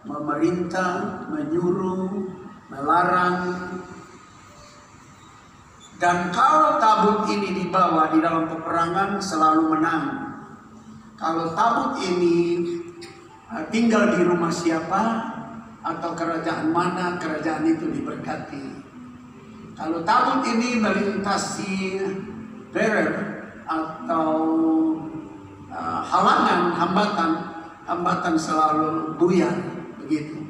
memerintah, menyuruh, melarang. Dan kalau tabut ini dibawa di dalam peperangan selalu menang. Kalau tabut ini tinggal di rumah siapa atau kerajaan mana, kerajaan itu diberkati. Kalau tabut ini melintasi barrier atau halangan, hambatan selalu buyar, begitu.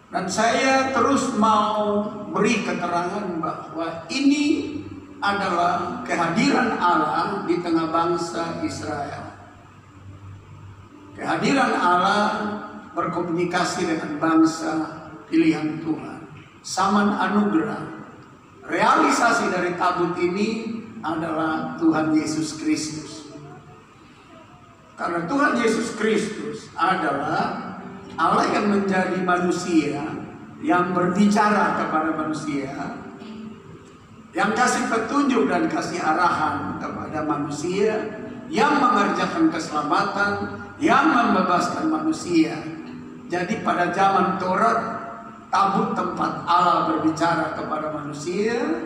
Dan saya terus mau beri keterangan bahwa ini adalah kehadiran Allah di tengah bangsa Israel. Kehadiran Allah berkomunikasi dengan bangsa pilihan Tuhan. Saman anugerah. Realisasi dari tabut ini adalah Tuhan Yesus Kristus. Karena Tuhan Yesus Kristus adalah Allah yang menjadi manusia, yang berbicara kepada manusia, yang kasih petunjuk dan kasih arahan kepada manusia, yang mengerjakan keselamatan, yang membebaskan manusia. Jadi pada zaman Taurat, tabut tempat Allah berbicara kepada manusia,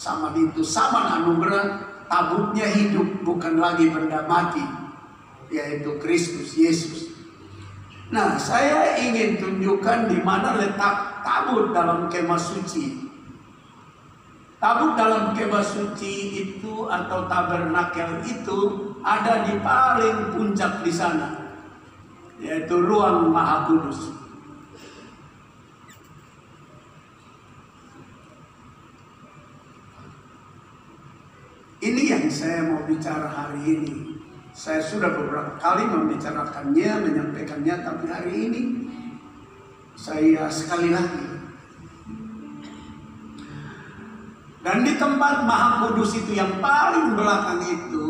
sama itu sama anugerah, tabutnya hidup, bukan lagi benda mati, yaitu Kristus Yesus. Nah, saya ingin tunjukkan di mana letak tabut dalam kemah suci. Tabut dalam kemah suci itu atau tabernakel itu ada di paling puncak di sana, yaitu ruang Maha Kudus. Ini yang saya mau bicara hari ini. Saya sudah beberapa kali membicarakannya, menyampaikannya, tapi hari ini saya sekali lagi. Dan di tempat Maha Kudus itu yang paling belakang itu,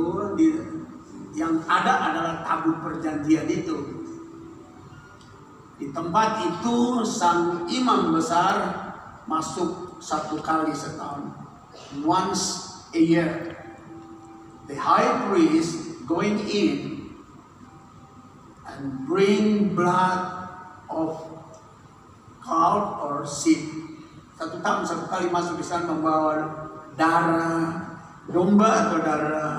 yang ada adalah tabut perjanjian itu. Di tempat itu sang imam besar masuk 1 kali setahun, once a year. The high priest going in and bring blood of calf or sheep. 1 tahun 1 kali masuk di sana membawa darah domba atau darah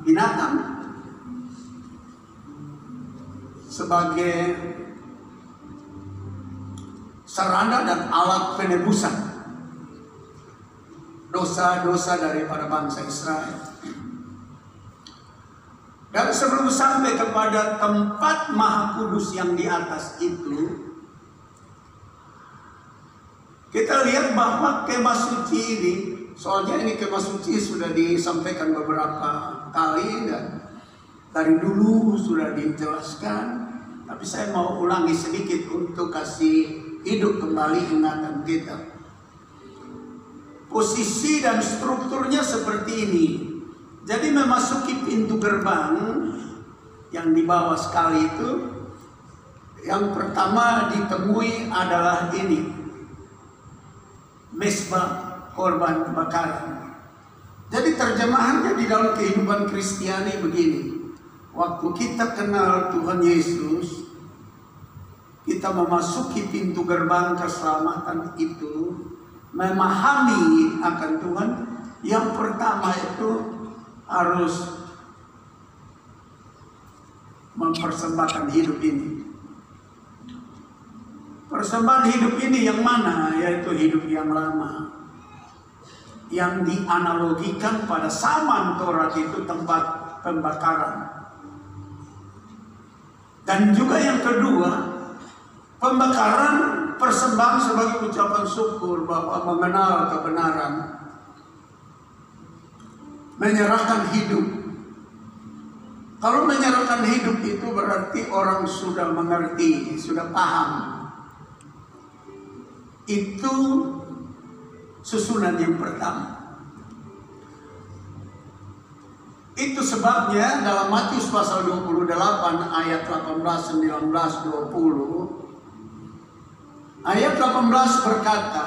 binatang sebagai sarana dan alat penebusan dosa-dosa daripada bangsa Israel. Dan sebelum sampai kepada tempat Maha Kudus yang di atas itu, kita lihat bahwa kemah suci ini, soalnya ini kemah suci sudah disampaikan beberapa kali dan dari dulu sudah dijelaskan, tapi saya mau ulangi sedikit untuk kasih hidup kembali ingatan kita. Posisi dan strukturnya seperti ini. Jadi memasuki pintu gerbang yang di bawah sekali itu, yang pertama ditemui adalah ini, mezbah korban bakaran. Jadi terjemahannya di dalam kehidupan Kristiani begini. Waktu kita kenal Tuhan Yesus, kita memasuki pintu gerbang keselamatan itu, memahami akan Tuhan, yang pertama itu harus mempersembahkan hidup ini. Persembahan hidup ini yang mana? Yaitu hidup yang lama, yang dianalogikan pada zaman Taurat itu tempat pembakaran. Dan juga yang kedua, pembakaran persembahan sebagai ucapan syukur bahwa mengenal kebenaran, menyerahkan hidup. Kalau menyerahkan hidup itu berarti orang sudah mengerti, sudah paham. Itu susunan yang pertama. Itu sebabnya dalam Matius pasal 28 ayat 18, 19, 20. Ayat 18 berkata,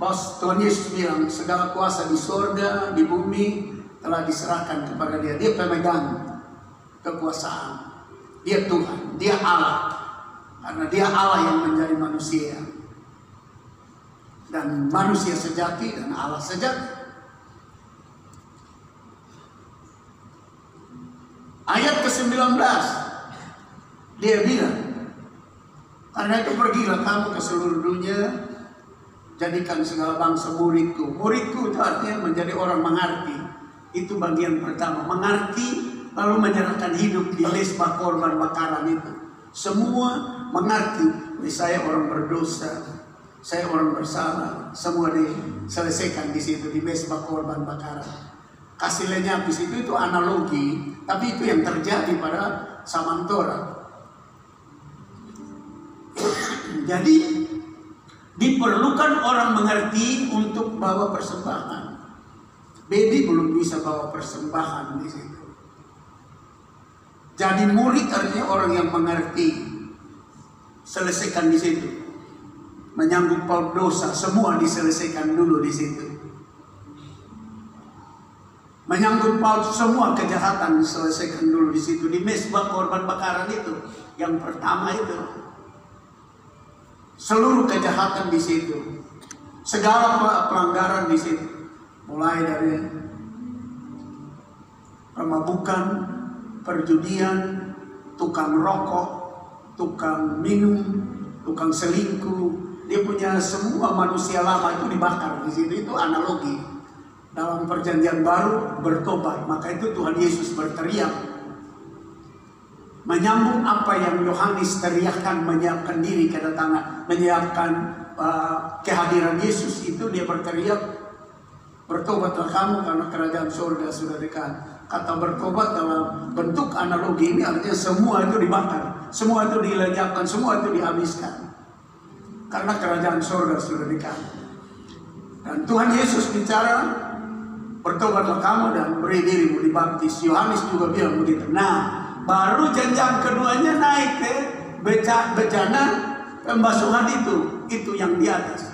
bahwa Tuhan Yesus bilang segala kuasa di sorga, di bumi telah diserahkan kepada Dia. Dia pemegang kekuasaan. Dia Tuhan, Dia Allah. Karena dia Allah yang menjadi manusia. Dan manusia sejati dan Allah sejati. Ayat ke-19. Dia bilang, karena itu pergilah kamu ke seluruh dunia, jadikan segala bangsa muridku. Muridku itu artinya menjadi orang mengerti. Itu bagian pertama, mengerti lalu menyerahkan hidup di lesbah korban bakaran itu. Semua mengerti, saya orang berdosa, saya orang bersalah, semua diselesaikan di situ di mesbah korban bakaran. Kasih lenyapis itu analogi, tapi itu yang terjadi pada zaman Torah. Jadi diperlukan orang mengerti untuk bawa persembahan. Baby belum bisa bawa persembahan di situ. Jadi murid artinya orang yang mengerti. Selesaikan di situ. Menyanggup paut dosa, semua diselesaikan dulu di situ. Menyanggup paut semua kejahatan diselesaikan dulu di situ. Di mesbah korban bakaran itu, yang pertama itu. Seluruh kejahatan di situ, segala pelanggaran di situ, mulai dari pemabukan, perjudian, tukang rokok, tukang minum, tukang selingkuh, dia punya semua manusia lama itu dibakar di situ. Itu analogi dalam perjanjian baru bertobat. Maka itu Tuhan Yesus berteriak. Menyambung apa yang Yohanes teriakkan, menyiapkan diri kedatangan, menyiapkan kehadiran Yesus, itu dia berteriak, bertobatlah kamu karena kerajaan surga sudah dekat. Kata bertobat dalam bentuk analogi ini artinya semua itu dibakar, semua itu dilenyapkan, semua itu dihabiskan. Karena kerajaan surga sudah dekat. Dan Tuhan Yesus bicara, bertobatlah kamu dan beri dirimu dibaptis. Yohanes juga bilang begitu. Nah, baru jenjang keduanya naik ke bejana pembasuhan itu yang di atas.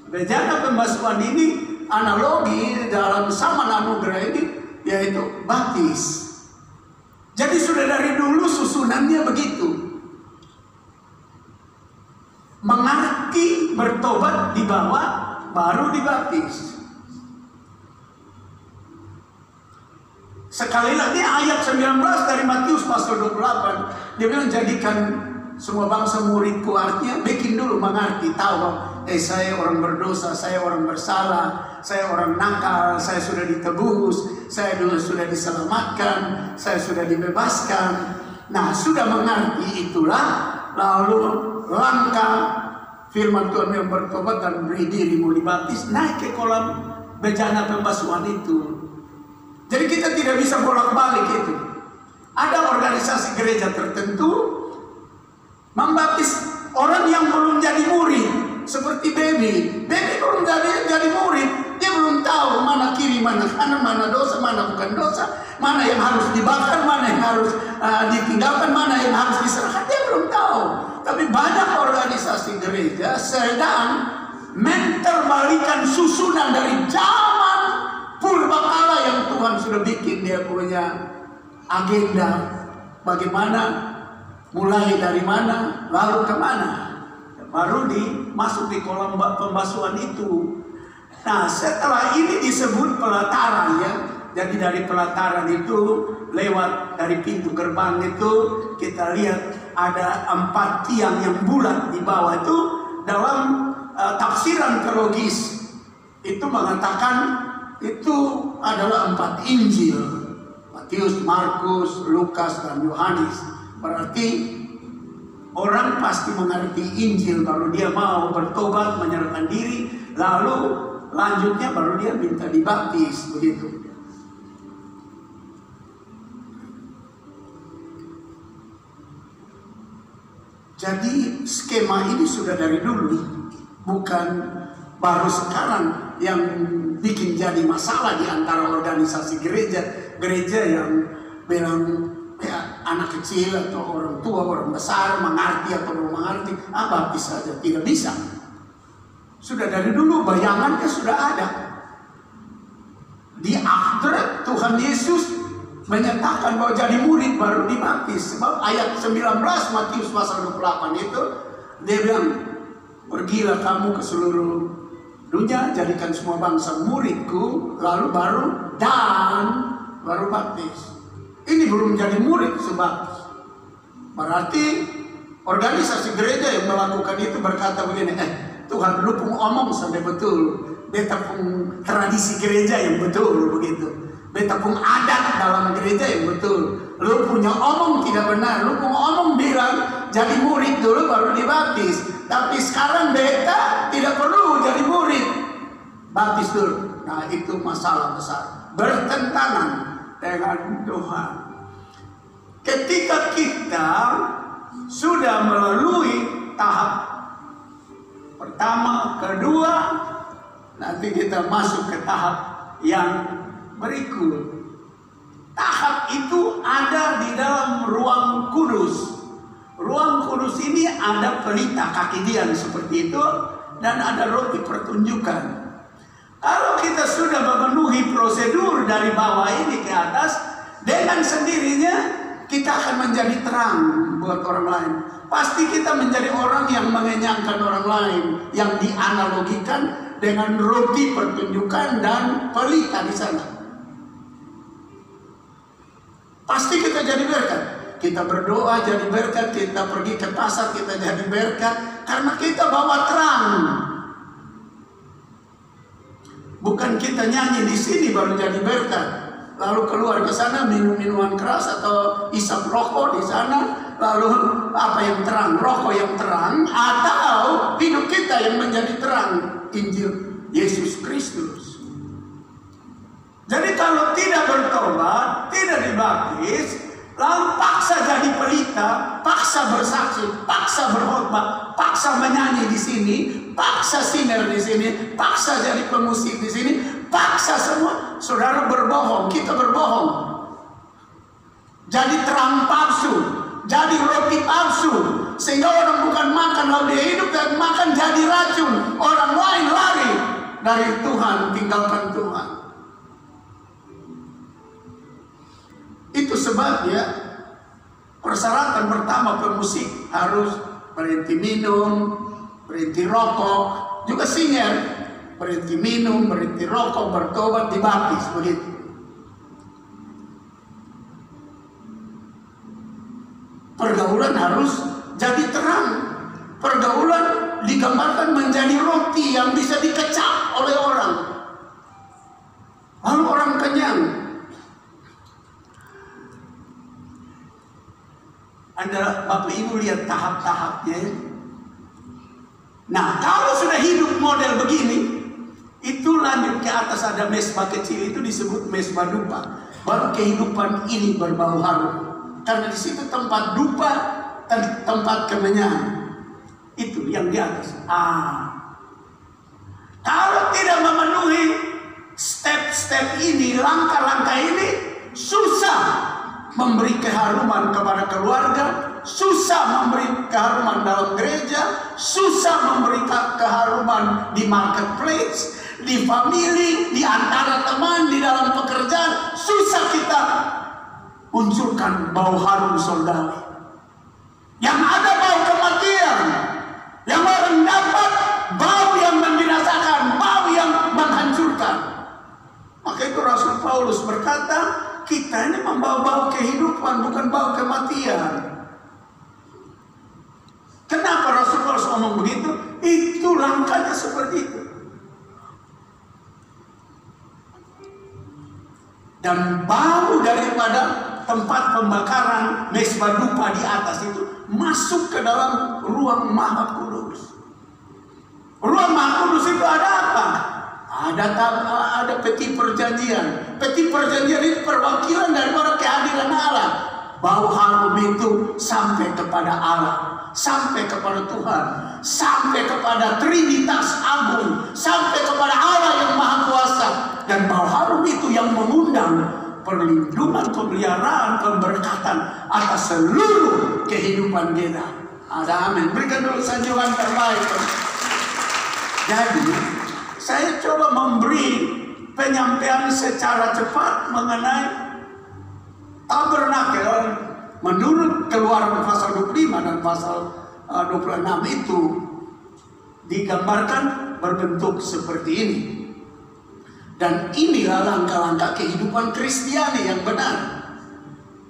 Bejana pembasuhan ini analogi dalam zaman anugerah ini yaitu baptis. Jadi sudah dari dulu susunannya begitu. Mengerti, bertobat di bawah, baru dibaptis. Sekali lagi ayat 19 dari Matius pasal 28. Dia bilang jadikan semua bangsa muridku. Artinya bikin dulu mengerti, tahu saya orang berdosa, saya orang bersalah, saya orang nakal, saya sudah ditebus, saya dulu sudah diselamatkan, saya sudah dibebaskan. Nah, sudah mengerti itulah, lalu langkah firman Tuhan yang bertobat dan beri dirimu dibaptis, naik ke kolam bejana pembasuhan itu. Jadi kita tidak bisa bolak-balik itu. Ada organisasi gereja tertentu membaptis orang yang belum jadi murid, seperti baby. Baby belum jadi murid, dia belum tahu mana kiri, mana kanan, mana dosa, mana bukan dosa, mana yang harus dibakar, mana yang harus ditinggalkan, mana yang harus diserahkan. Dia belum tahu. Tapi banyak organisasi gereja sedang menterbalikan susunan dari zaman purbakala yang Tuhan sudah bikin. Dia punya agenda bagaimana, mulai dari mana, lalu kemana, baru masuk di kolam pembasuhan itu. Nah, setelah ini disebut pelataran ya. Jadi dari pelataran itu lewat dari pintu gerbang itu kita lihat ada 4 tiang yang bulat di bawah itu. Dalam tafsiran teologis itu mengatakan itu adalah 4 Injil, Matius, Markus, Lukas, dan Yohanes. Berarti orang pasti mengerti Injil kalau dia mau bertobat, menyerahkan diri, lalu lanjutnya baru dia minta dibaptis, begitu. Jadi skema ini sudah dari dulu, bukan baru sekarang yang bikin jadi masalah di antara organisasi gereja yang bilang ya, anak kecil atau orang tua, orang besar mengerti atau belum mengerti, baptis saja. Tidak bisa. Sudah dari dulu bayangannya sudah ada. Di akhirat Tuhan Yesus menyatakan bahwa jadi murid baru dibaptis. Sebab ayat 19 Matius pasal 28 itu dia bilang, pergilah kamu ke seluruh dunia, jadikan semua bangsa muridku, lalu baru baptis. Ini belum jadi murid sebabtis. Berarti organisasi gereja yang melakukan itu berkata begini, Tuhan lu pun omong sampai betul, beta pun tradisi gereja yang betul begitu. Beta pun adat dalam gereja yang betul. Lu punya omong tidak benar. Lu pun omong bilang jadi murid dulu baru dibaptis. Tapi sekarang beta tidak perlu jadi murid, baptis dulu. Nah itu masalah besar, bertentangan dengan Tuhan. Ketika kita sudah melalui tahap pertama, kedua, nanti kita masuk ke tahap yang berikut. Tahap itu ada di dalam ruang kudus. Ruang kudus ini ada pelita kaki dian seperti itu, dan ada roti pertunjukan. Kalau kita sudah memenuhi prosedur dari bawah ini ke atas, dengan sendirinya kita akan menjadi terang buat orang lain. Pasti kita menjadi orang yang mengenyangkan orang lain, yang dianalogikan dengan roti pertunjukan dan pelita di sana. Pasti kita jadi berkat. Kita berdoa jadi berkat, kita pergi ke pasar kita jadi berkat, karena kita bawa terang. Bukan kita nyanyi di sini baru jadi berkat, lalu keluar ke sana minum minuman keras atau isap rokok di sana, lalu apa yang terang, rokok yang terang, atau hidup kita yang menjadi terang Injil Yesus Kristus. Jadi kalau tidak bertobat, tidak dibaptis, lalu paksa jadi pelita, paksa bersaksi, paksa berkhotbah, paksa menyanyi di sini, paksa sinner di sini, paksa jadi pemusik di sini, paksa semua, saudara berbohong, kita berbohong. Jadi terang palsu, jadi roti palsu, sehingga orang bukan makan lalu dia hidup, dan makan jadi racun. Orang lain lari dari Tuhan, tinggalkan Tuhan. Itu sebabnya persyaratan pertama pemusik harus berhenti minum, berhenti rokok, juga sinyer berhenti minum, berhenti rokok, bertobat, dibaptis, begitu. Pergaulan harus jadi terang. Pergaulan digambarkan menjadi roti yang bisa dikecap oleh orang, lalu orang kenyang. Anda Bapak Ibu lihat tahap-tahapnya. Nah, kalau sudah hidup model begini, itu lanjut ke atas ada mesbah kecil, itu disebut mesbah dupa. Baru kehidupan ini berbau harum. Karena di situ tempat dupa dan tempat kemenyan. Itu yang di atas. Kalau tidak memenuhi step-step ini, langkah-langkah ini, susah memberi keharuman kepada keluarga, susah memberi keharuman dalam gereja, susah memberi keharuman di marketplace, di family, di antara teman, di dalam pekerjaan. Susah kita munculkan bau harum sorgawi. Yang ada bau kematian, yang orang dapat bau yang membinasakan, bau yang menghancurkan. Maka itu Rasul Paulus berkata, kita ini membawa bau kehidupan, bukan bau kematian. Kenapa Rasul Paulus ngomong begitu? Itu langkahnya seperti itu. Dan bau daripada tempat pembakaran mesbah dupa di atas itu masuk ke dalam ruang Maha Kudus. Ruang Maha Kudus itu ada apa? Ada peti perjanjian. Peti perjanjian itu perwakilan daripada kehadiran Allah. Bau harum itu sampai kepada Allah, sampai kepada Tuhan, sampai kepada Trinitas Agung, sampai kepada Allah yang Maha Kuasa. Dan bau harum itu yang mengundang perlindungan, pemeliharaan, pemberkatan atas seluruh kehidupan kita. Ada amin. Berikan dulu sanjungan terbaik. Jadi saya coba memberi penyampaian secara cepat mengenai tabernakel menurut Keluaran pasal 25 dan pasal 26 itu digambarkan berbentuk seperti ini. Dan inilah langkah-langkah kehidupan Kristiani yang benar.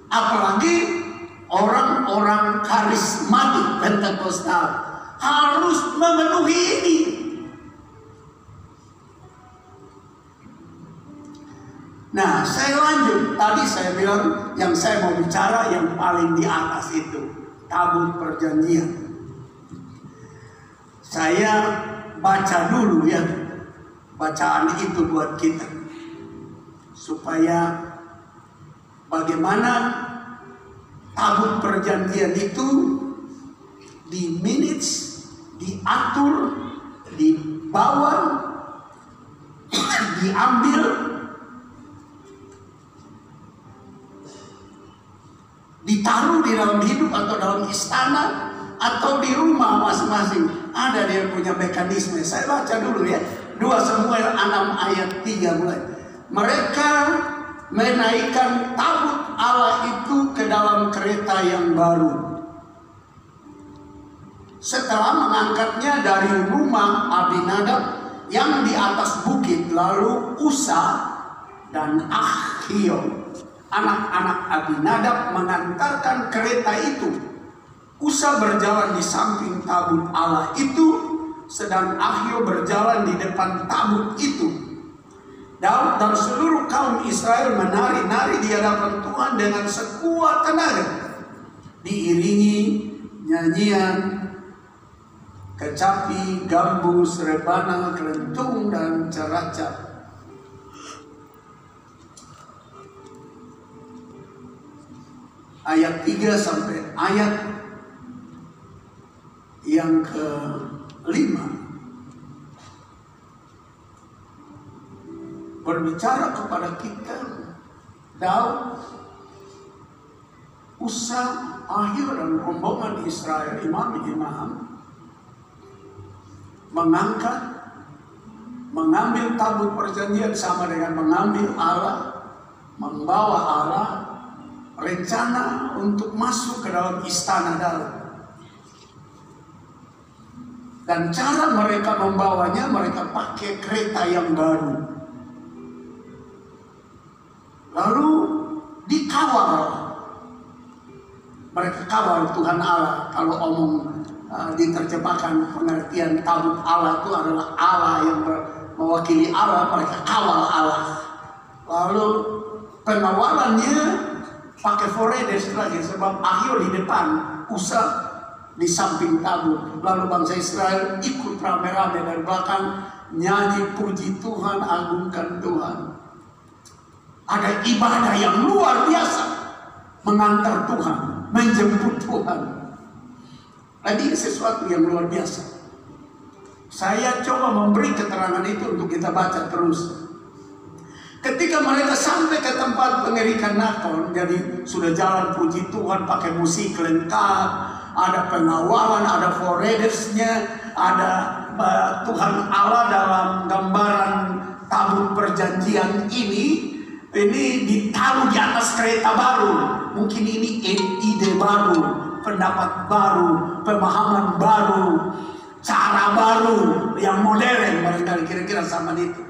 Apalagi orang-orang karismatik Pentakosta harus memenuhi ini. Nah, saya lanjut. Tadi saya bilang yang saya mau bicara yang paling di atas itu, tabut perjanjian. Saya baca dulu ya bacaan itu buat kita, supaya bagaimana tabut perjanjian itu di minutes, diatur, dibawa, diambil, ditaruh di dalam hidup atau dalam istana atau di rumah masing-masing. Ada dia punya mekanisme. Saya baca dulu ya. 2 Samuel 6 ayat 3 mulai. Mereka menaikkan tabut Allah itu ke dalam kereta yang baru. Setelah mengangkatnya dari rumah Abinadab yang di atas bukit, lalu Usa dan Ahio, anak-anak Abinadab, mengantarkan kereta itu. Usa berjalan di samping tabut Allah itu, sedang Ahio berjalan di depan tabut itu. Daud dan seluruh kaum Israel menari-nari di hadapan Tuhan dengan sekuat tenaga, diiringi nyanyian, kecapi, gambus, rebana, kelentung, dan caracap. Ayat 3 sampai ayat yang ke-5 berbicara kepada kita. Daud, Usa, Ahio, dan rombongan Israel, imam-imam, mengambil tabut perjanjian sama dengan mengambil Allah, membawa Allah, rencana untuk masuk ke dalam istana Daud. Dan cara mereka membawanya, mereka pakai kereta yang baru. Lalu dikawal. Mereka kawal Tuhan Allah. Kalau omong diterjemahkan pengertian tabut Allah itu adalah Allah yang mewakili Allah, mereka kawal Allah. Lalu pengawalannya pakai foredes lagi, sebab Ahio di depan, Usa di samping tabut. Lalu bangsa Israel ikut rame-rame dari belakang, nyanyi puji Tuhan, agungkan Tuhan. Ada ibadah yang luar biasa, mengantar Tuhan, menjemput Tuhan. Tadi sesuatu yang luar biasa. Saya coba memberi keterangan itu untuk kita baca terus. Ketika mereka sampai ke tempat pengerikan Nakon, jadi sudah jalan puji Tuhan pakai musik lengkap, ada pengawalan, ada foredesnya, ada Tuhan Allah dalam gambaran tabut perjanjian ini ditaruh di atas kereta baru. Mungkin ini ide baru, pendapat baru, pemahaman baru, cara baru yang modern, barangkali kira-kira sama itu.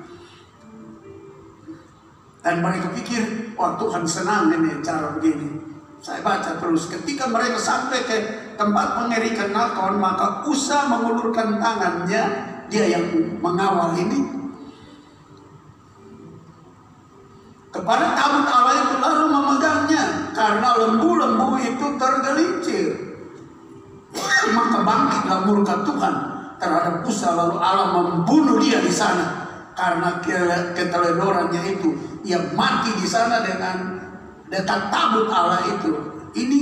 Dan mereka pikir, wah Tuhan senang ini cara begini. Saya baca terus. Ketika mereka sampai ke tempat pengerikan Nakon, maka Usa mengulurkan tangannya, dia yang mengawal ini, kepada tabut Allah itu, lalu memegangnya. Karena lembu-lembu itu tergelincir, maka bangkitlah murka Tuhan terhadap Usa, lalu Allah membunuh dia di sana. Karena keteledorannya itu, ia mati di sana dengan dekat tabut Allah itu. Ini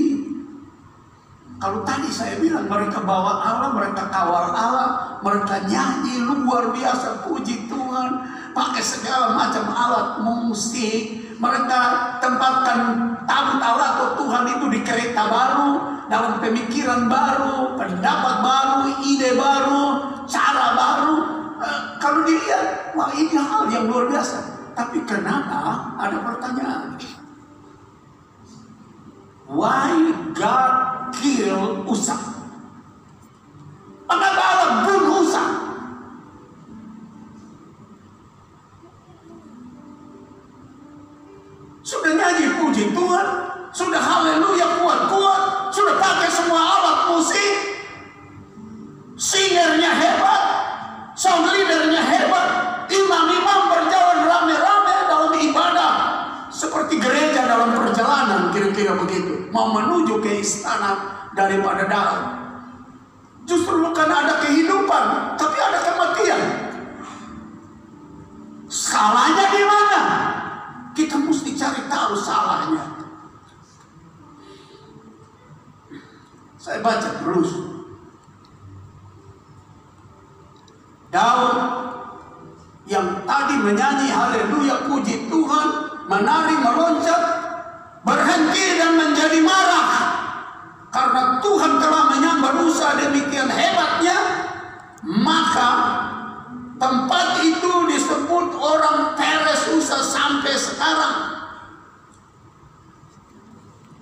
kalau tadi saya bilang mereka bawa Allah, mereka kawal Allah, mereka nyanyi luar biasa puji Tuhan, pakai segala macam alat musik. Mereka tempatkan tabut Allah atau Tuhan itu di kereta baru, dalam pemikiran baru, pendapat baru, ide baru, cara baru. Kalau dilihat, wah ini hal yang luar biasa. Tapi kenapa ada pertanyaan? why God kill Usa? Kenapa Allah bunuh Usa? Sudah nyanyi puji Tuhan, sudah haleluya kuat-kuat, sudah pakai semua alat musik, singernya hebat, sound leadernya hebat, imam-imam berjalan rame-rame dalam ibadah seperti gereja dalam perjalanan, kira-kira begitu, mau menuju ke istana daripada Daud. Justru bukan ada kehidupan, tapi ada kematian. Salahnya di mana? Kita mesti cari tahu salahnya. Saya baca terus. Daud yang tadi menyanyi haleluya puji Tuhan, menari meloncat, berhenti dan menjadi marah karena Tuhan telah menyambar Usa demikian hebatnya. Maka tempat itu disebut orang Peres Usa sampai sekarang.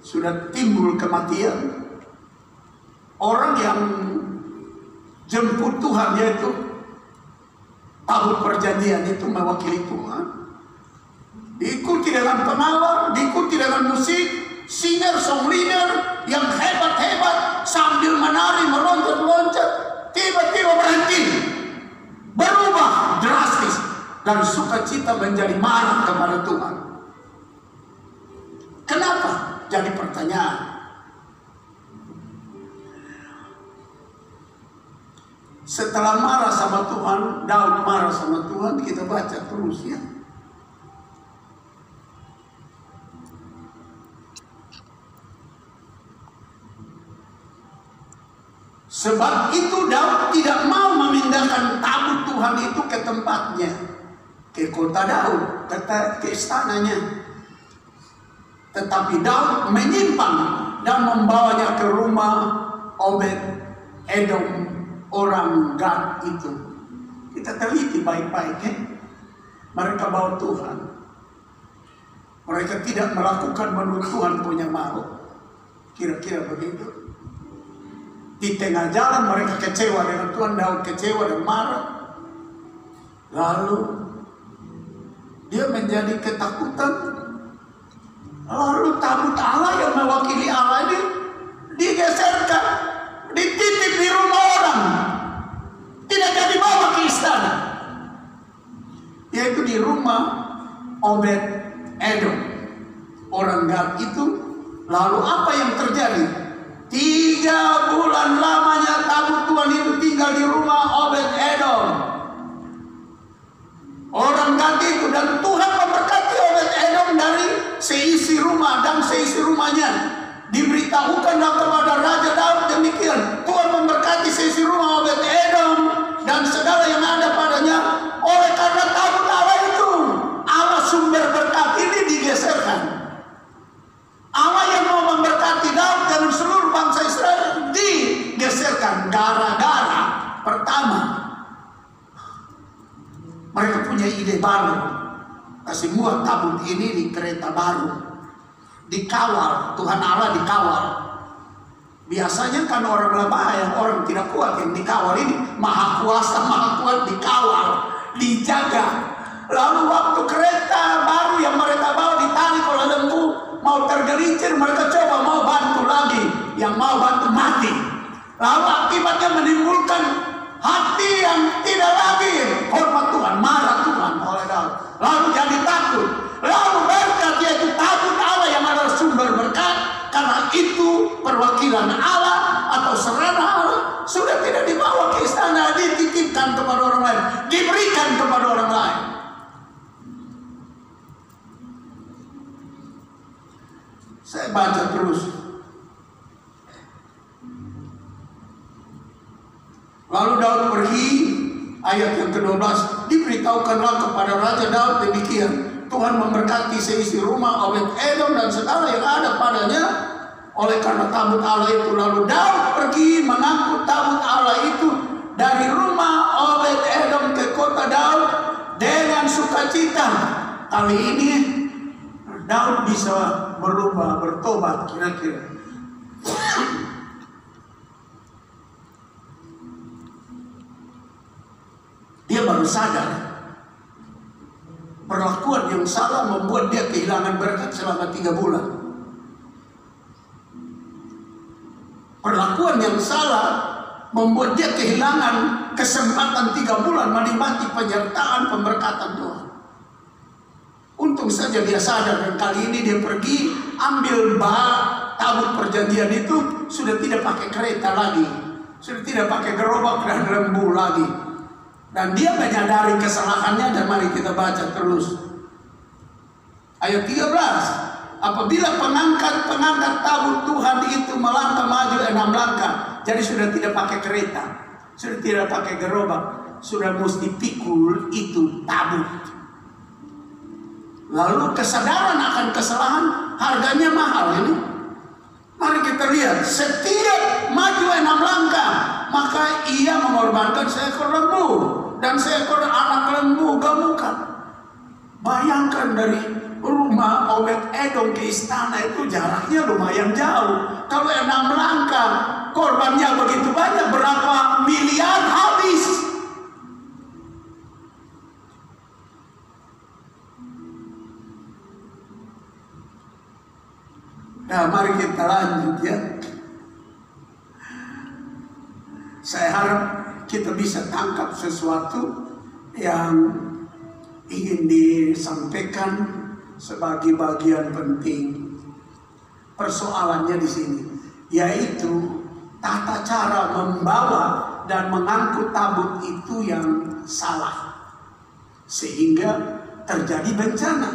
Sudah timbul kematian. Orang yang jemput Tuhan, yaitu tabut perjanjian itu mewakili Tuhan, diikuti dengan pengawal, diikuti dengan musik, singer, song leader yang hebat-hebat sambil menari meloncat-loncat, tiba-tiba berhenti, berubah drastis dan sukacita menjadi marah kepada Tuhan. Kenapa? Jadi pertanyaan. Setelah marah sama Tuhan, Daud marah sama Tuhan, kita baca terus ya. Sebab itu Daud tidak mau memindahkan tabut Tuhan itu ke tempatnya, ke kota Daud, ke istananya. Tetapi Daud menyimpan dan membawanya ke rumah Obed Edom, orang Gad itu. Kita teliti baik-baik ya. Mereka bawa Tuhan. Mereka tidak melakukan menurut Tuhan punya mau. Kira-kira begitu. Di tengah jalan mereka kecewa dengan Tuhan. Daud kecewa dan marah. Lalu dia menjadi ketakutan. Lalu tabut Allah yang mewakili Allah ini digeserkan, dititip di rumah orang, tidak jadi bawa ke istana, yaitu di rumah Obed Edom, orang Gad itu. Lalu apa yang terjadi? 3 bulan lamanya tabut Tuhan itu tinggal di rumah Obed Edom, orang Gad itu, dan Tuhan memberkati Obed Edom dari seisi rumah dan seisi rumahnya. Diberitahukanlah kepada Raja Daud demikian, Tuhan memberkati seisi rumah Obed Edom dan segala yang ada padanya. Oleh karena tabut Allah itu, Allah sumber berkat ini digeserkan. Allah yang mau memberkati Daud dan seluruh bangsa Israel digeserkan gara-gara pertama, mereka punya ide baru, kasih muat tabut ini di kereta baru, dikawal, Tuhan Allah dikawal. Biasanya kan orang lemah, yang orang tidak kuat yang dikawal, ini maha kuasa, maha kuat, dikawal, dijaga. Lalu waktu kereta baru yang mereka bawa ditarik oleh lembu, mau tergelincir, mereka coba mau bantu lagi, yang mau bantu mati. Lalu akibatnya menimbulkan hati yang tidak lagi hormat Tuhan, marah Tuhan oleh Daud. Lalu jadi takut. Lalu berkat, yaitu tabut Allah yang adalah sumber berkat, karena itu perwakilan Allah atau serana Allah, sudah tidak dibawa ke istana, dititipkan kepada orang lain, diberikan kepada orang lain. Saya baca terus. Lalu Daud pergi, ayat yang ke-12, diberitahukanlah kepada Raja Daud demikian, Tuhan memberkati seisi rumah Obed Edom dan segala yang ada padanya oleh karena tabut Allah itu. Lalu Daud pergi mengangkut tabut Allah itu dari rumah Obed Edom ke kota Daud dengan sukacita. Kali ini Daud bisa berubah, bertobat kira-kira. Dia baru sadar perlakuan yang salah membuat dia kehilangan berkat selama 3 bulan. Perlakuan yang salah membuat dia kehilangan kesempatan 3 bulan menikmati penyertaan pemberkatan Tuhan. Untung saja dia sadar, dan kali ini dia pergi ambil tabut perjanjian itu, sudah tidak pakai kereta lagi, sudah tidak pakai gerobak dan lembu lagi. Dan dia menyadari kesalahannya, dan mari kita baca terus. Ayat 13. Apabila pengangkat tabut Tuhan itu melangkah maju 6 langkah. Jadi sudah tidak pakai kereta, sudah tidak pakai gerobak, sudah mesti pikul itu tabut. Lalu kesadaran akan kesalahan, harganya mahal ini. Mari kita lihat, setiap maju 6 langkah, maka ia mengorbankan seekor lembu dan seekor anak lembu gemukan. Bayangkan dari rumah Obed Edom ke istana itu jaraknya lumayan jauh. Kalau 6 langkah, korbannya begitu banyak, berapa miliar habis. Nah, mari kita lanjut ya. Saya harap kita bisa tangkap sesuatu yang ingin disampaikan sebagai bagian penting. Persoalannya di sini, yaitu tata cara membawa dan mengangkut tabut itu yang salah, sehingga terjadi bencana.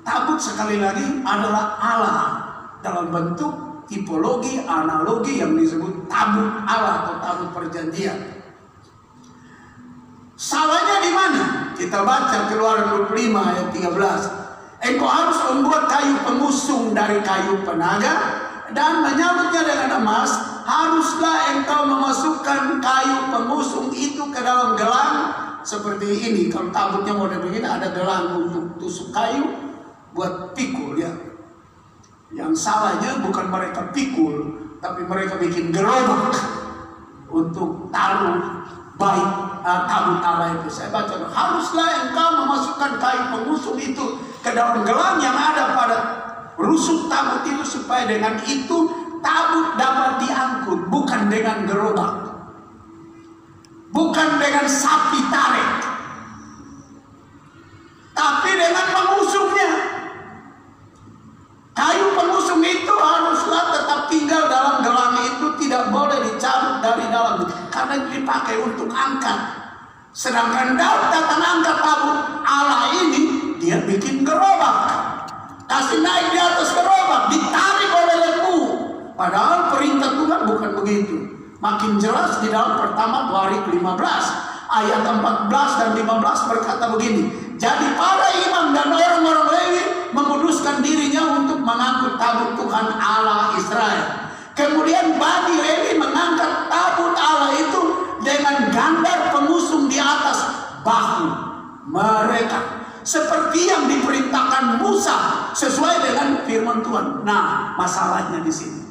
Tabut sekali lagi adalah Allah dalam bentuk tipologi analogi yang disebut tabut Allah atau tabut perjanjian. Salahnya di mana? Kita baca Keluaran 25 ayat 13. Engkau harus membuat kayu pengusung dari kayu penaga dan menyambutnya dengan emas. Haruslah engkau memasukkan kayu pengusung itu ke dalam gelang seperti ini. Kalau tabutnya model begini, ada gelang untuk tusuk kayu buat pikul ya. Yang salahnya bukan mereka pikul, tapi mereka bikin gerobak untuk taruh tabut Allah itu. Saya baca, haruslah engkau memasukkan kayu pengusung itu ke dalam gelang yang ada pada rusuk tabut itu, supaya dengan itu tabut dapat diangkut, bukan dengan gerobak, bukan dengan sapi tarik, tapi dengan pengusungnya. Kayu pengusung itu haruslah tetap tinggal dalam gelang itu, tidak boleh dicabut dari dalam, karena dipakai untuk angkat. Sedangkan Daud datang angkat tabut Allah ini, dia bikin gerobak, kasih naik di atas gerobak, ditarik oleh lembu. Padahal perintah Tuhan bukan begitu. Makin jelas di dalam pertama Tuarik 15 ayat 14 dan 15 berkata begini. Jadi para imam dan orang-orang Lewi menguduskan dirinya untuk mengangkut tabut Tuhan Allah Israel. Kemudian Bani Lewi mengangkat tabut Allah itu dengan gandar pengusung di atas bahu mereka, seperti yang diperintahkan Musa sesuai dengan firman Tuhan. Nah, masalahnya di sini.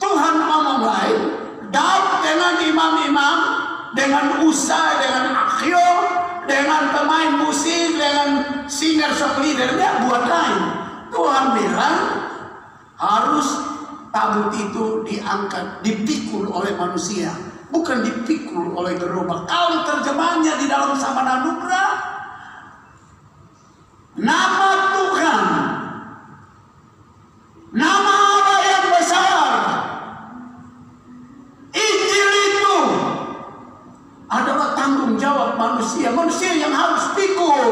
Tuhan ngomong lain, Daud dengan imam-imam, dengan Usa, dengan Akhio, dengan pemain musik, dengan singer shock leadernya buat lain. Tuhan bilang harus tabut itu diangkat, dipikul oleh manusia, bukan dipikul oleh gerobak. Kalau terjemahnya di dalam Samana Nugra, nama Tuhan, nama Allah yang besar, Injil itu adalah tanggung jawab manusia. Manusia yang harus pikul.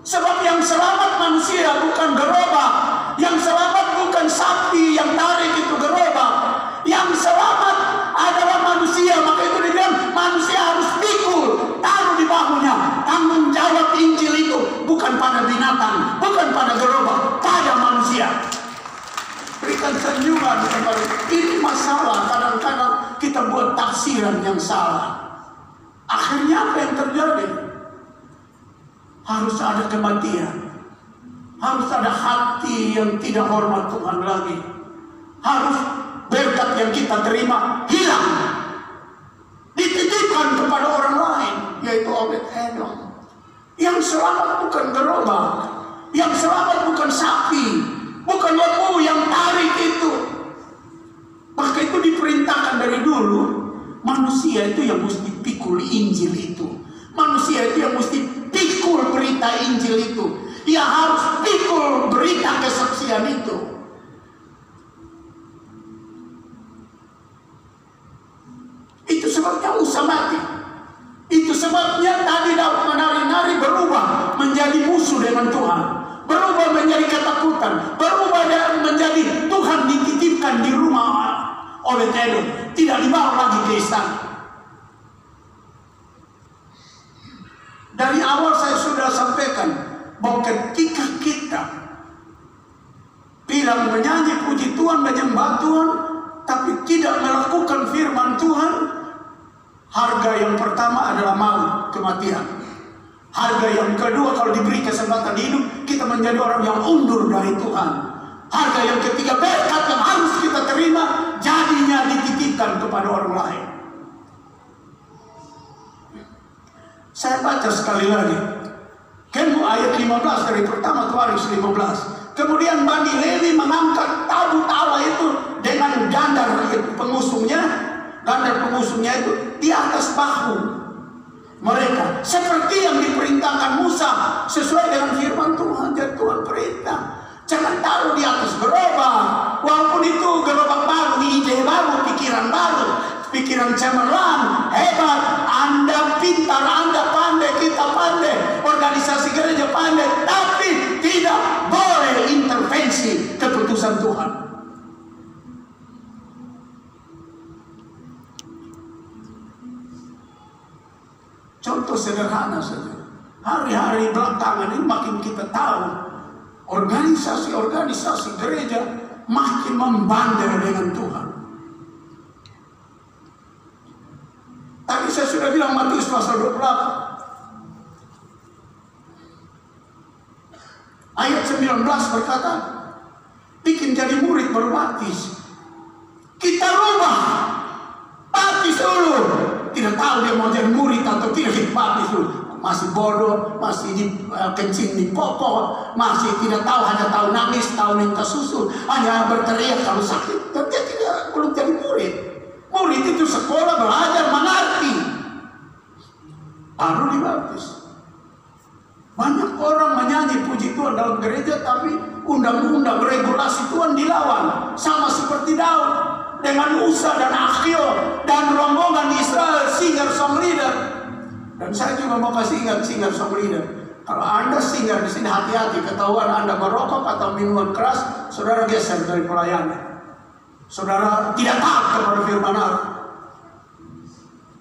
Sebab yang selamat manusia bukan gerobak. Yang selamat bukan sapi yang tarik itu gerobak. Yang selamat adalah manusia. Maka itu dibilang manusia harus pikul, taruh di bahunya. Tanggung jawab Injil itu bukan pada binatang, bukan pada gerobak, pada manusia. Berikan senyuman kepada ini. Masalah kadang-kadang kita buat tafsiran yang salah. Akhirnya apa yang terjadi? Harus ada kematian. Harus ada hati yang tidak hormat Tuhan lagi. Harus berkat yang kita terima hilang, dititipkan kepada orang lain, yaitu Obed-Edom. Yang selamat bukan gerobak, yang selamat bukan sapi, bukan lembu yang tarik itu. Maka itu diperintahkan dari dulu, manusia itu yang mesti pikul Injil itu. Manusia itu yang mesti pikul berita Injil itu. Dia harus pikul berita kesaksian itu. Itu sebabnya Usa mati. Itu sebabnya tadi Daud menari-nari berubah menjadi musuh dengan Tuhan. Berubah menjadi ketakutan. Berubah menjadi Tuhan dititipkan di rumah Obed-Edom. Tidak dibawa lagi ke istana. Dari awal saya sudah sampaikan bahwa ketika kita bilang menyanyi puji Tuhan, menyembah Tuhan, tapi tidak melakukan firman Tuhan, harga yang pertama adalah maut, kematian. Harga yang kedua, kalau diberi kesempatan hidup, kita menjadi orang yang undur dari Tuhan. Harga yang ketiga, berkat yang harus kita terima, jadinya dititipkan kepada orang lain. Saya baca sekali lagi. Kamu ayat 15 dari pertama Tuaris 15. Kemudian Bani Lewi mengangkat tabut Allah itu dengan gandar pengusungnya. Gandar pengusungnya itu di atas bahu mereka. Seperti yang diperintahkan Musa sesuai dengan firman Tuhan. Dan Tuhan perintah, jangan taruh di atas gerobak. Walaupun itu gerobak baru, ide baru, pikiran baru, pikiran cemerlang, hebat, Anda pintar, Anda pandai, kita pandai, organisasi gereja pandai, tapi tidak boleh intervensi keputusan Tuhan. Contoh sederhana saja. Hari-hari belakangan ini makin kita tahu organisasi-organisasi gereja makin membandel dengan Tuhan. Tadi saya sudah bilang Matius pasal 28 ayat 19 berkata, bikin jadi murid baru baptis. Kita rubah, baptis dulu. Tidak tahu dia mau jadi murid atau tidak, baptis dulu. Masih bodoh, masih kencing di popok, masih tidak tahu, hanya tahu nangis, tahu minta susu, hanya berteriak kalau sakit. Dan dia belum jadi murid. Murid itu sekolah, belajar, mengerti, baru dibaptis. Banyak orang menyanyi puji Tuhan dalam gereja, tapi undang-undang regulasi Tuhan dilawan. Sama seperti Daud dengan Usa dan Akhio dan rombongan Israel, singer song leader. Dan saya juga mau kasih ingat singer song leader. Kalau Anda singer di sini, hati-hati, ketahuan Anda merokok atau minuman keras, saudara geser dari pelayanan. Saudara tidak taat kepada firman Allah.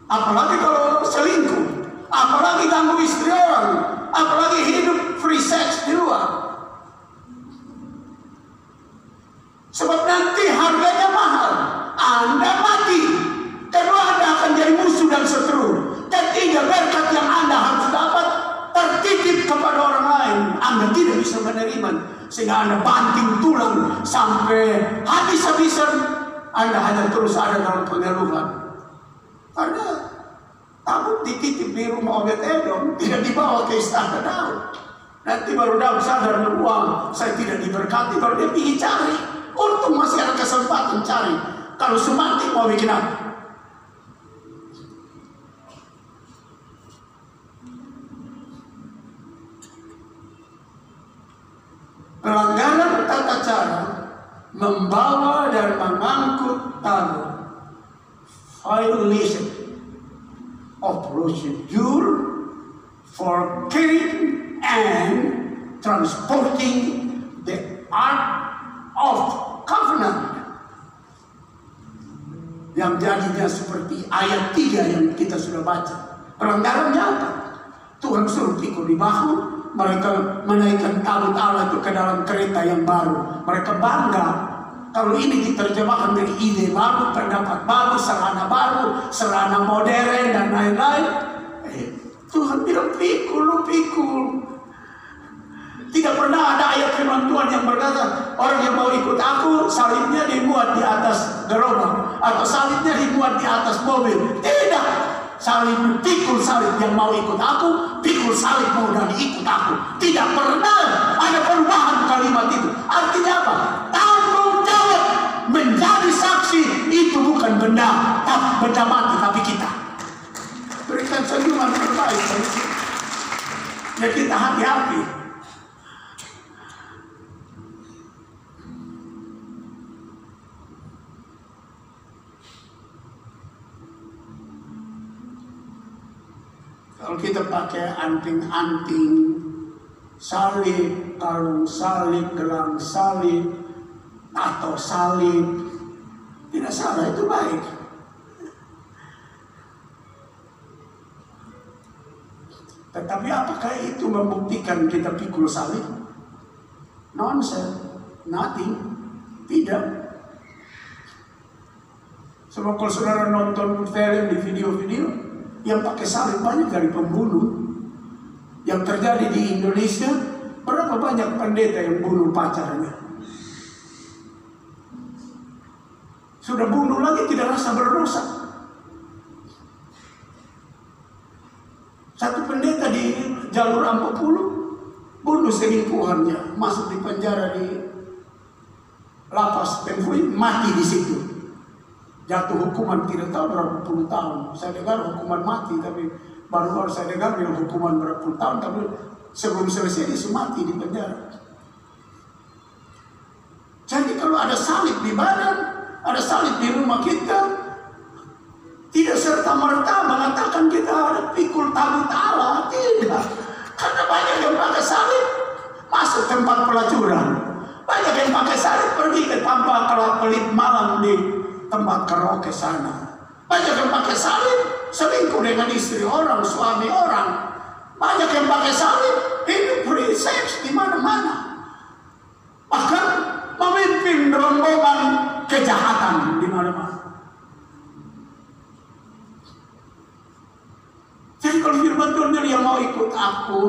Apalagi kalau selingkuh, apalagi ganggu istri orang, apalagi hidup free sex di luar. Sebab nanti harganya mahal. Anda mati. Kedua, Anda akan jadi musuh dan seteru. Ketiga, berkat yang Anda harus dapat tertitip kepada orang lain. Anda tidak bisa menerima, sehingga Anda banting tulang sampai habis-habisan. Anda hanya terus ada dalam pengeluhan. Karena tabut dititip di rumah Obed-Edom, tidak dibawa ke istana Daud. Nanti baru Daud sadar, wah, saya tidak diberkati. Baru dia pergi cari. Untung masih ada kesempatan cari. Kalau semati mau bikin apa? Pelanggaran tata cara membawa dan mengangkut tabut, violation of procedure for carrying and transporting the Ark of Covenant, yang jadinya seperti ayat 3 yang kita sudah baca. Pelanggarannya apa? Tuhan suruh pikul di bahu. Mereka menaikkan tabut Allah itu ke dalam kereta yang baru. Mereka bangga. Kalau ini diterjemahkan dari ide baru, pendapat baru, serana modern dan lain-lain. Tuhan bilang pikul, lu pikul. Tidak pernah ada ayat firman Tuhan yang berkata orang yang mau ikut aku salibnya dimuat di atas gerobak atau salibnya dimuat di atas mobil. Tidak. Salib, pikul salib yang mau ikut aku, pikul salib mau dan ikut aku. Tidak pernah ada perubahan kalimat itu. Artinya apa? Tanggung jawab menjadi saksi itu bukan benda mati, tapi kita. Berikan senyuman terbaik. Ya kita hati-hati. Kalau kita pakai anting-anting, salib, kalung salib, gelang salib, atau salib, tidak salah, itu baik. Tetapi apakah itu membuktikan kita pikul salib? Nonsense, nothing, tidak. Sebab kalau saudara nonton film di video-video, yang pakai salib banyak dari pembunuh. Yang terjadi di Indonesia, berapa banyak pendeta yang bunuh pacarnya? Sudah bunuh lagi tidak rasa berdosa. Satu pendeta di jalur Ampopulu bunuh selingkuhannya, masuk di penjara di lapas Pemfui, mati di situ. Jatuh hukuman tidak tahu berapa puluh tahun. Saya dengar hukuman mati, tapi baru saya dengar bilang hukuman berapa puluh tahun, tapi sebelum selesai dia mati di penjara. Jadi kalau ada salib di badan, ada salib di rumah kita, tidak serta-merta mengatakan kita ada pikul tabut Allah. Tidak. Karena banyak yang pakai salib masuk tempat pelacuran. Banyak yang pakai salib pergi ke tanpa kelap-kelip malam di tempat karaoke sana. Banyak yang pakai salib selingkuh dengan istri orang, suami orang. Banyak yang pakai salib hidup free sex di mana-mana. Bahkan memimpin rombongan kejahatan di mana-mana. Jadi kalau firman Tuhan yang mau ikut aku,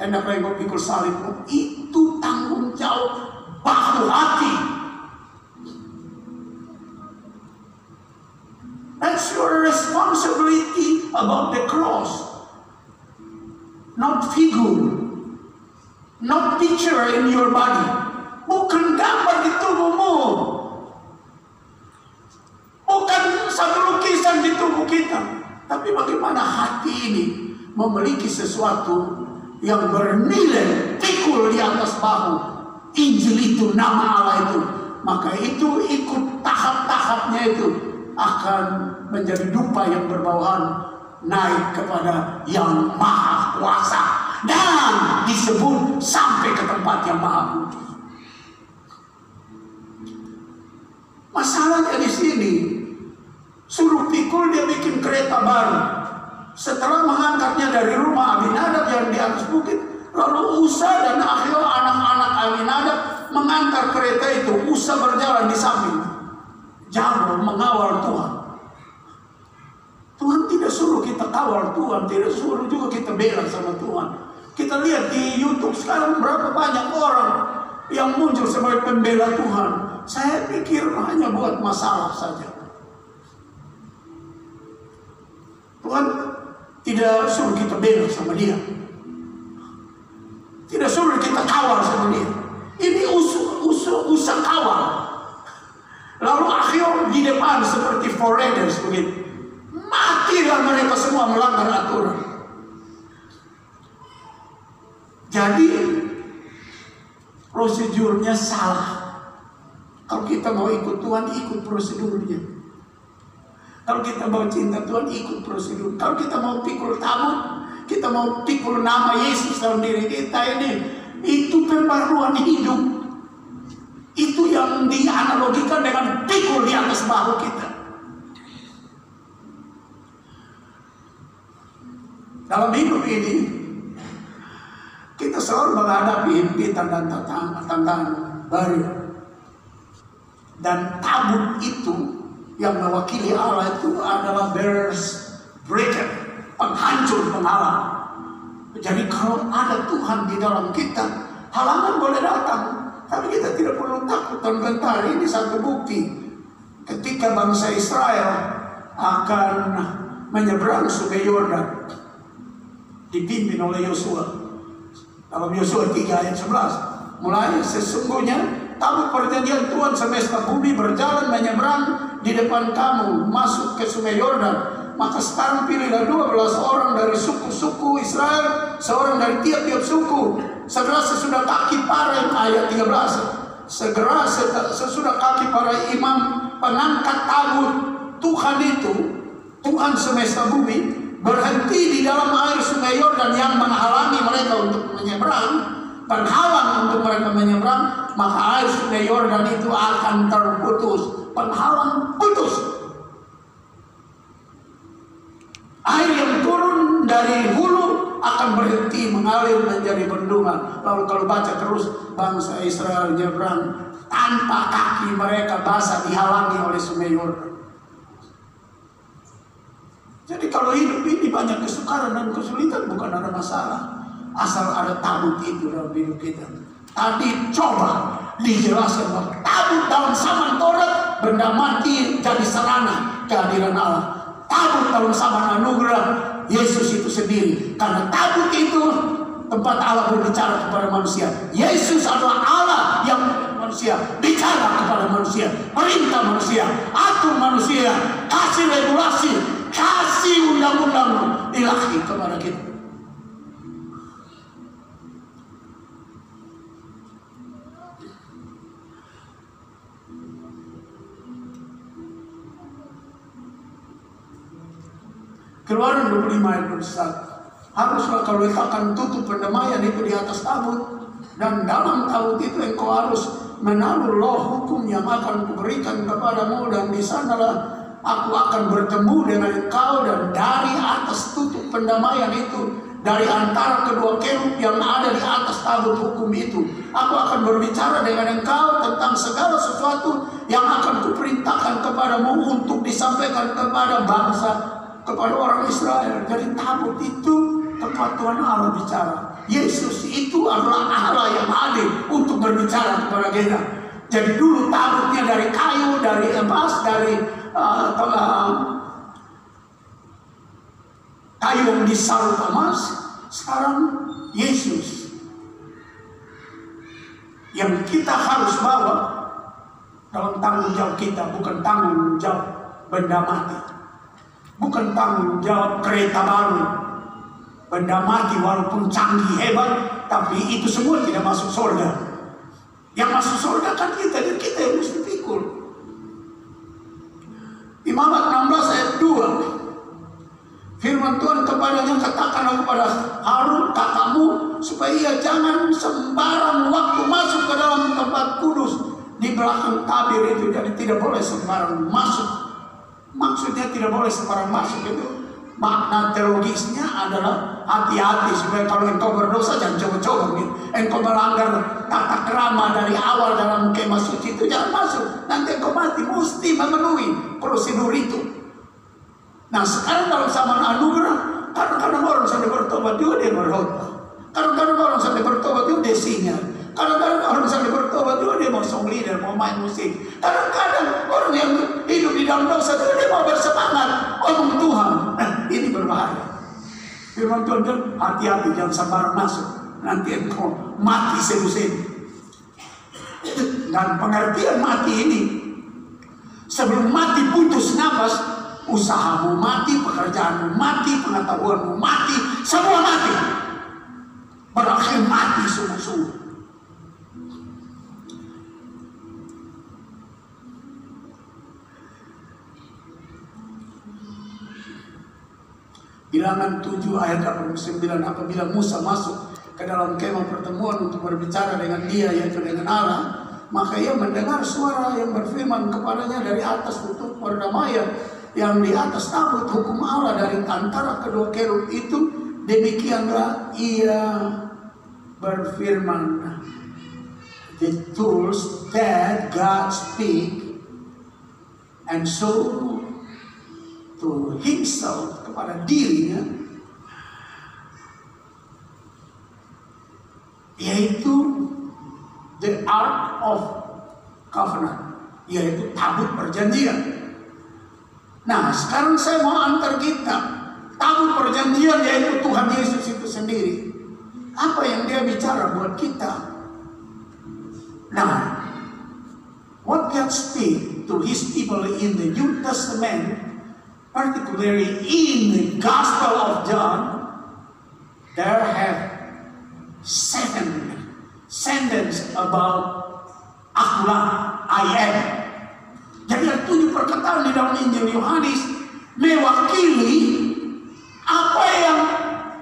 enak yang mau pikul salibmu, itu tanggung jawab bahu hati. That's your responsibility about the cross. Not figure. Not picture in your body. Bukan gambar di tubuhmu. Bukan satu lukisan di tubuh kita. Tapi bagaimana hati ini memiliki sesuatu yang bernilai, pikul di atas bahu. Injil itu, nama Allah itu. Maka itu ikut tahap-tahapnya itu. Akan menjadi dupa yang berbauan naik kepada yang maha kuasa dan disebut sampai ke tempat yang maha kudus. Masalahnya di sini, suruh pikul dia bikin kereta baru. Setelah mengangkatnya dari rumah Aminadab yang di atas bukit, lalu Usa dan Ahio anak-anak Aminadab mengantar kereta itu. Usa berjalan di samping. Jangan mengawal Tuhan. Tuhan tidak suruh kita kawal Tuhan, tidak suruh juga kita bela sama Tuhan. Kita lihat di YouTube sekarang berapa banyak orang yang muncul sebagai pembela Tuhan. Saya pikir hanya buat masalah saja. Tuhan tidak suruh kita bela sama dia. Tidak suruh kita kawal sama dia. Ini usaha kawal. Lalu Ahio di depan seperti foreigners begitu. Matilah mereka semua melanggar aturan. Jadi prosedurnya salah. Kalau kita mau ikut Tuhan, ikut prosedurnya. Kalau kita mau cinta Tuhan, ikut prosedur. Kalau kita mau pikul tabut, kita mau pikul nama Yesus dalam diri kita ini, itu pembaruan hidup. Itu yang dianalogikan dengan pikul di atas bahu kita. Dalam hidup ini, kita selalu menghadapi himpitan dan tantangan baru. Dan tabut itu yang mewakili Allah itu adalah bearers breaker, penghancur penghalang. Jadi kalau ada Tuhan di dalam kita, Halangan boleh datang, tapi kita tidak perlu takut dan gentar. Ini satu bukti ketika bangsa Israel akan menyeberang Sungai Yordan, dipimpin oleh Yosua. Dalam Yosua 3 ayat 11, mulai sesungguhnya tabut perjanjian Tuhan semesta bumi berjalan menyeberang di depan kamu masuk ke Sungai Yordan. Maka sekarang pilihlah 12 orang dari suku-suku Israel, seorang dari tiap-tiap suku. Segera sesudah kaki para, ayat 13, segera sesudah kaki para imam pengangkat tabut Tuhan itu, Tuhan semesta bumi, berhenti di dalam air Sungai Yordan yang menghalangi mereka untuk menyeberang, penghalang untuk mereka menyeberang, maka air Sungai Yordan itu akan terputus. Penghalang putus. Air yang turun dari hulu akan berhenti mengalir menjadi bendungan. Lalu kalau baca terus, bangsa Israel nyebrang tanpa kaki mereka basah, dihalangi oleh Sungai Yordan. Jadi kalau hidup ini banyak kesukaran dan kesulitan, bukan ada masalah, asal ada tabut itu dalam hidup kita. Tadi coba dijelaskan bahwa tabut dalam zaman Taurat, benda mati jadi sarana kehadiran Allah. Tabut dalam zaman anugerah, Yesus itu sendiri. Karena tabut itu tempat Allah berbicara kepada manusia. Yesus adalah Allah yang manusia, bicara kepada manusia, perintah manusia, atur manusia, kasih regulasi, kasih undang-undang ilahi kepada kita. Keluaran 25 ayat 21. Haruslah kau letakkan tutup pendamaian itu di atas tabut, dan dalam tabut itu engkau harus menaruh loh hukum yang akan kuberikan kepadamu, dan di sanalah aku akan bertemu dengan engkau, dan dari atas tutup pendamaian itu, dari antara kedua kerub yang ada di atas tabut hukum itu, aku akan berbicara dengan engkau tentang segala sesuatu yang akan kuperintahkan kepadamu untuk disampaikan kepada bangsa, kepada orang Israel. Jadi tabut itu tempat Tuhan Allah bicara. Yesus itu adalah Allah yang hadir untuk berbicara kepada kita. Jadi dulu tabutnya dari kayu, dari emas, dari kayu yang disalut emas. Sekarang Yesus yang kita harus bawa dalam tanggung jawab kita, bukan tanggung jawab benda mati, bukan tanggung jawab kereta baru. Benda mati walaupun canggih hebat, tapi itu semua tidak masuk surga. Yang masuk surga kan kita, dan kita yang mesti pikul. Imamat 16 ayat 2, firman Tuhan kepadanya, katakanlah kepada Harun kakakmu, supaya ia jangan sembarang waktu masuk ke dalam tempat kudus di belakang tabir itu. Jadi tidak boleh sembarang masuk. Maksudnya tidak boleh sembarang masuk itu, makna teologisnya adalah hati-hati supaya kalau engkau berdosa jangan coba-coba gitu. Engkau melanggar tata krama dari awal dalam kemah suci itu, jangan masuk. Nanti engkau mati, mesti memenuhi prosedur itu. Nah sekarang dalam zaman anugerah, kadang-kadang orang sampai bertobat juga dia berkhotbah. Kadang-kadang orang sampai bertobat juga dia sinyal. Kadang-kadang orang sampai bertobat juga dia mau song leader, mau main musik. Kadang-kadang orang yang hidup di dalam dosa juga dia mau bersemangat omong Tuhan. Ini berbahaya. Firman Tuhan bilang, hati-hati jangan sembarang masuk, nanti engkau mati sedu-sedu. Dan pengertian mati ini, sebelum mati putus nafas, usahamu mati, pekerjaanmu mati, pengetahuanmu mati, semua mati. Berakhir mati sungguh-sungguh. Bilangan 7 ayat 89, apabila Musa masuk ke dalam kemah pertemuan untuk berbicara dengan dia, yaitu dengan Allah, maka ia mendengar suara yang berfirman kepadanya dari atas tutup perdamaian yang di atas tabut hukum Allah dari antara kedua kerub itu. Demikianlah ia berfirman. The tools that God speak, and so to himself, kepada dirinya, yaitu the Ark of Covenant, yaitu tabut perjanjian. Nah, sekarang saya mau antar kita. Tabut perjanjian yaitu Tuhan Yesus itu sendiri. Apa yang dia bicara buat kita? Nah, what God speak to His people in the New Testament, particularly in the Gospel of John, there have 7 sentences about Akulah, I am. Jadi ada 7 perkataan di dalam Injil Yohanes mewakili apa yang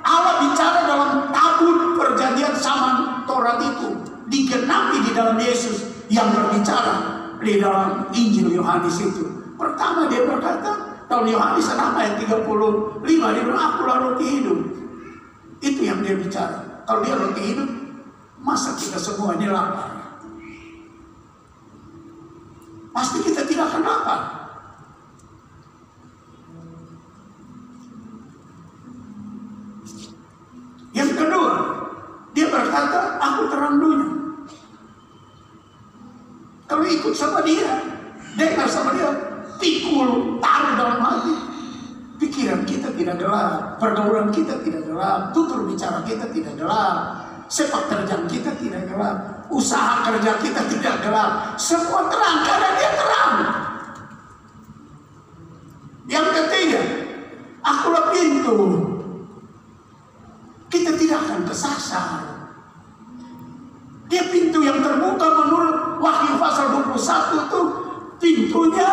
Allah bicara dalam tabut perjanjian zaman Taurat itu digenapi di dalam Yesus yang berbicara di dalam Injil Yohanes itu. Pertama dia berkata, dalam Yohanes 6 ayat 35 dia bilang, akulah roti hidup. Itu yang dia bicara. Kalau dia roti hidup, masa kita semua ini lapar? Pasti kita tidak akan lapar. Yang kedua, dia berkata, aku terang dunia. Kalau ikut sama dia, dengar sama dia, pikul, taruh dalam hati. Pikiran kita tidak gelap, pergaulan kita tidak gelap, tutur bicara kita tidak gelap, sepak terjang kita tidak gelap, usaha kerja kita tidak gelap. Semua terang karena dia terang. Yang ketiga, akulah pintu. Kita tidak akan kesasar. Dia pintu yang terbuka menurut Wahyu pasal 21 itu. Pintunya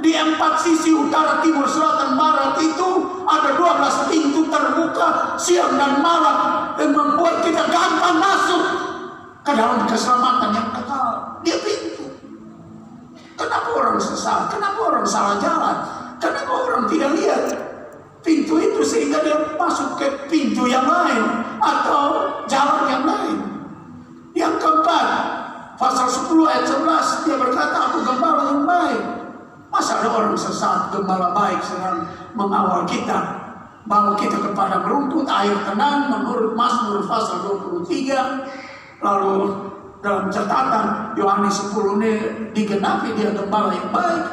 di 4 sisi utara, timur, selatan, barat itu ada 12 pintu terbuka siang dan malam yang membuat kita gampang masuk ke dalam keselamatan yang kekal. Dia pintu. Kenapa orang sesat? Kenapa orang salah jalan? Kenapa orang tidak lihat pintu itu sehingga dia masuk ke pintu yang lain atau jalan yang lain? Yang keempat, pasal 10 ayat 11 dia berkata, aku gembala yang baik. Masa ada orang sesat, gembala baik sedang mengawal kita, bawa kita kepada rumput air tenang menurut Mazmur pasal 23. Lalu dalam catatan Yohanes 10 ini digenapi, dia gembala yang baik.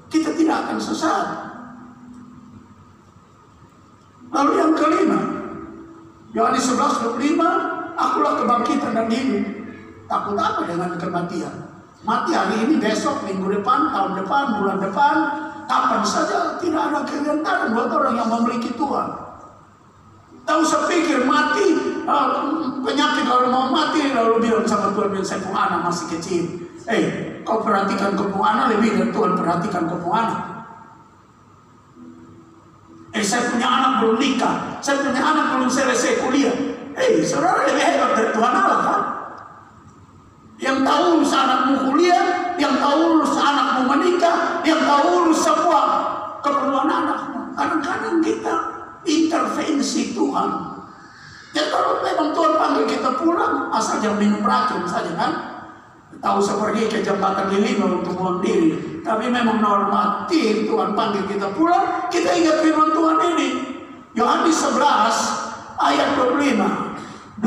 Kita tidak akan sesat. Lalu yang kelima, Yohanes 11:25, akulah kebangkitan dan hidup. Takut apa dengan kematian? Mati hari ini, besok, minggu depan, tahun depan, bulan depan, kapan saja, tidak ada kegentaran buat orang yang memiliki Tuhan. Tak usah pikir mati, penyakit kalau mau mati, lalu bilang sama Tuhan, saya punya anak masih kecil. Kau perhatikan kepung anak lebih dari Tuhan perhatikan kepung anak. Saya punya anak belum nikah, saya punya anak belum selesai kuliah. Saudara lebih hebat dari Tuhan Allah kan? Yang tahu urus anakmu kuliah, yang tahu urus anakmu menikah, yang tahu urus semua keperluan anakmu. Kadang-kadang kita intervensi Tuhan. Ya kalau memang Tuhan panggil kita pulang, asal jangan minum racun saja kan. Tahu seperti ke jembatan Lilima untuk buang diri. Tapi memang normatif Tuhan panggil kita pulang, kita ingat firman Tuhan ini. Yohanes 11 ayat 25.